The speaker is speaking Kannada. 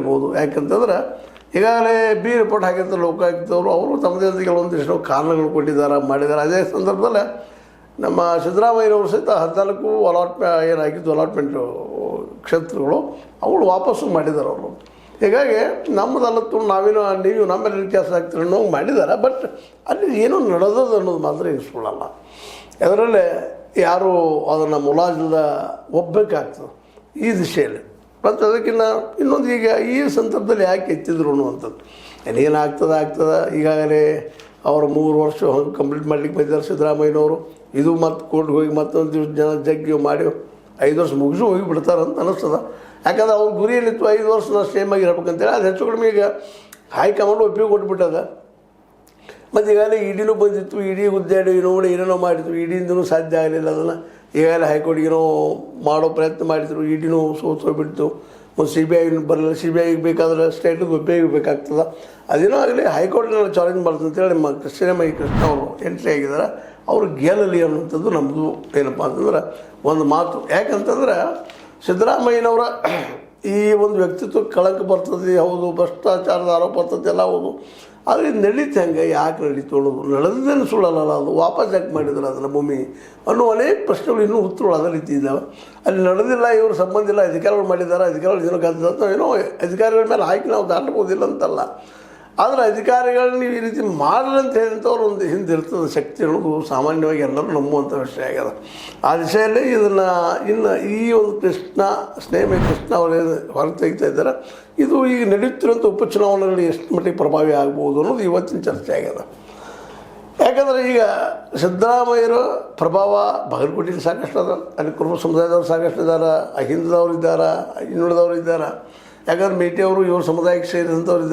ಇರ್ಬೋದು. ಯಾಕಂತಂದ್ರೆ ಈಗಾಗಲೇ ಬಿ ರಿಪೋರ್ಟ್ ಹಾಕಿರ್ತಾರೆ ಲೋಕಾಯುಕ್ತವರು, ಅವರು ತಮ್ಮದೇ ಆದ ಕೆಲವೊಂದಿಷ್ಟು ಕಾರಣಗಳು ಕೊಟ್ಟಿದ್ದಾರೆ, ಮಾಡಿದ್ದಾರೆ. ಅದೇ ಸಂದರ್ಭದಲ್ಲಿ ನಮ್ಮ ಸಿದ್ದರಾಮಯ್ಯನವರು ಸಹಿತ 14 ಏನಾಗಿದ್ದು ಅಲಾಟ್ಮೆಂಟು ಕ್ಷೇತ್ರಗಳು ಅವಳು ವಾಪಸ್ಸು ಮಾಡಿದ್ದಾರೆ ಅವರು. ಹೀಗಾಗಿ ನಮ್ಮದಲ್ಲತ್ತು ನೀವು ನಮ್ಮೆಲ್ಲ ವ್ಯತ್ಯಾಸ ಆಗ್ತೀರಿ ಅನ್ನೋ ಮಾಡಿದ್ದಾರೆ. ಬಟ್ ಅಲ್ಲಿ ಏನೋ ನಡೆದದು ಅನ್ನೋದು ಮಾತ್ರ ಇರಿಸ್ಕೊಳ್ಳಲ್ಲ. ಅದರಲ್ಲೇ ಯಾರು ಅದನ್ನು ಮುಲಾಜಿಲ್ಲದ ಒಪ್ಪಬೇಕಾಗ್ತದೆ ಈ ದಿಶೆಯಲ್ಲಿ. ಮತ್ತು ಅದಕ್ಕಿಂತ ಇನ್ನೊಂದು ಈಗ ಈ ಸಂದರ್ಭದಲ್ಲಿ ಯಾಕೆ ಎತ್ತಿದ್ರು ಅನ್ನುವಂಥದ್ದು ಏನಾಗ್ತದೆ. ಈಗಾಗಲೇ ಅವರು 3 ವರ್ಷ ಕಂಪ್ಲೀಟ್ ಮಾಡಲಿಕ್ಕೆ ಬಂದಿದ್ದಾರೆ ಸಿದ್ದರಾಮಯ್ಯನವರು. ಇದು ಮತ್ತು ಕೋರ್ಟ್ಗೆ ಹೋಗಿ ಮತ್ತೊಂದು ದಿವಸ ಜನ ಜಗ್ಗಿ ಮಾಡಿ 5 ವರ್ಷ ಮುಗಿಸಿ ಹೋಗಿಬಿಡ್ತಾರಂತ ಅನ್ನಿಸ್ತದೆ. ಯಾಕಂದ್ರೆ ಅವ್ರ ಗುರಿಯಲ್ಲಿತ್ತು 5 ವರ್ಷ ನಾವು ಸೇಮ್ ಆಗಿರ್ಬೇಕಂತೇಳಿ. ಅದು ಹೆಚ್ಚು ಕಡಿಮೆ ಈಗ ಹೈಕಮಾಂಡ್ ಒಪ್ಪಿಗೆ ಕೊಟ್ಬಿಟ್ಟದ. ಮತ್ತು ಈಗಾಗಲೇ ಇಡಿನೂ ಬಂದಿತ್ತು, ಇಡಿ ಗುದ್ದಾಡಿ ನೋಡಿ ಏನೇನೋ ಮಾಡಿದ್ರು, ಇಡಿಯಿಂದನೂ ಸಾಧ್ಯ ಆಗಲಿಲ್ಲ. ಅದನ್ನು ಈಗಾಗಲೇ ಹೈಕೋರ್ಟ್ಗೇನೋ ಮಾಡೋ ಪ್ರಯತ್ನ ಮಾಡಿದರು, ಇಡಿನೂ ಸೋತೋಗ್ಬಿಡ್ತು. ಮತ್ತು CBI ಬರಲಿಲ್ಲ. CBIಗೆ ಬೇಕಾದ್ರೆ ಸ್ಟೇಟಿಗೆ ಒಪ್ಪಿಗೆ ಬೇಕಾಗ್ತದೆ. ಅದೇನೋ ಆಗಲಿ ಹೈಕೋರ್ಟ್ನಲ್ಲಿ ಚಾಲೆಂಜ್ ಮಾಡ್ತಂತ ಅಂತೇಳಿ ನಮ್ಮ ಕೃಷ್ಣ ಅವರು ಎಂಟ್ರಿ ಆಗಿದ್ದಾರೆ. ಅವರು ಗೆಲ್ಲಲಿ ಅನ್ನೋಂಥದ್ದು ನಮ್ಮದು ಏನಪ್ಪ ಅಂತಂದ್ರೆ ಒಂದು ಮಾತು. ಯಾಕಂತಂದ್ರೆ ಸಿದ್ದರಾಮಯ್ಯನವರ ಈ ಒಂದು ವ್ಯಕ್ತಿತ್ವಕ್ಕೆ ಕಳಂಕ ಬರ್ತದೆ, ಹೌದು, ಭ್ರಷ್ಟಾಚಾರದ ಆರೋಪ ಬರ್ತದೆ ಎಲ್ಲ ಹೌದು. ಆದರೆ ಇದು ನಡೀತು ಹೆಂಗೆ, ಯಾಕೆ ನಡೀತು ಅನ್ನೋದು, ನಡೆದೇನು ಸುಳ್ಳಲ್ಲ, ಅದು ವಾಪಸ್ ಯಾಕೆ ಮಾಡಿದ್ರೆ ಅದನ್ನು ಭೂಮಿ ಅನ್ನೋ ಅನೇಕ ಪ್ರಶ್ನೆಗಳು ಇನ್ನೂ ಉತ್ತರಗಳು ಅದೇ ರೀತಿ ಇದ್ದಾವೆ. ಅಲ್ಲಿ ನಡೆದಿಲ್ಲ, ಇವರು ಸಂಬಂಧ ಇಲ್ಲ, ಅಧಿಕಾರಿಗಳು ಮಾಡಿದ್ದಾರೆ, ಅಧಿಕಾರಿಗಳು ಏನೋ ಕಲ್ತಿದ್ದ ಏನೋ ಅಧಿಕಾರಿಗಳ ಮೇಲೆ ಹಾಕಿ ನಾವು ದಾಟಬೋದಿಲ್ಲ ಅಂತಲ್ಲ. ಆದರೆ ಅಧಿಕಾರಿಗಳನ್ನ ನೀವು ಈ ರೀತಿ ಮಾಡಲಿ ಅಂತ ಹೇಳಿದಂಥವ್ರು ಒಂದು ಹಿಂದೆ ಇರ್ತದೆ ಶಕ್ತಿ ಅನ್ನೋದು ಸಾಮಾನ್ಯವಾಗಿ ಎಲ್ಲರೂ ನಂಬುವಂಥ ವಿಷಯ ಆಗ್ಯದ. ಆ ದಿಶೆಯಲ್ಲಿ ಇದನ್ನು ಇನ್ನು ಈ ಒಂದು ಸ್ನೇಹಮಯ ಕೃಷ್ಣ ಅವರು ಹೊರಗೆ ತೆಗಿತಾ ಇದ್ದಾರೆ. ಇದು ಈಗ ನಡೆಯುತ್ತಿರುವಂಥ ಉಪಚುನಾವಣೆಗಳಲ್ಲಿ ಎಷ್ಟು ಮಟ್ಟಿಗೆ ಪ್ರಭಾವಿ ಆಗ್ಬೋದು ಅನ್ನೋದು ಇವತ್ತಿನ ಚರ್ಚೆ ಆಗ್ಯದ. ಯಾಕಂದರೆ ಈಗ ಸಿದ್ದರಾಮಯ್ಯರ ಪ್ರಭಾವ ಬಾಗಲಕೋಟೆಯಲ್ಲಿ ಸಾಕಷ್ಟು ಅದ, ಅಲ್ಲಿ ಕುರುಬ ಸಮುದಾಯದವ್ರು ಸಾಕಷ್ಟು ಇದ್ದಾರೆ, ಹಿಂದದವ್ರು ಇದ್ದಾರೆ, ಇನ್ನುಳಿದವರು ಇದ್ದಾರೆ. ಯಾಕಂದ್ರೆ ಮೇಟಿ ಅವರು ಇವ್ರ ಸಮುದಾಯಕ್ಕೆ ಸೇರಿದಂಥವ್ರು ಇದ್ದಾರೆ.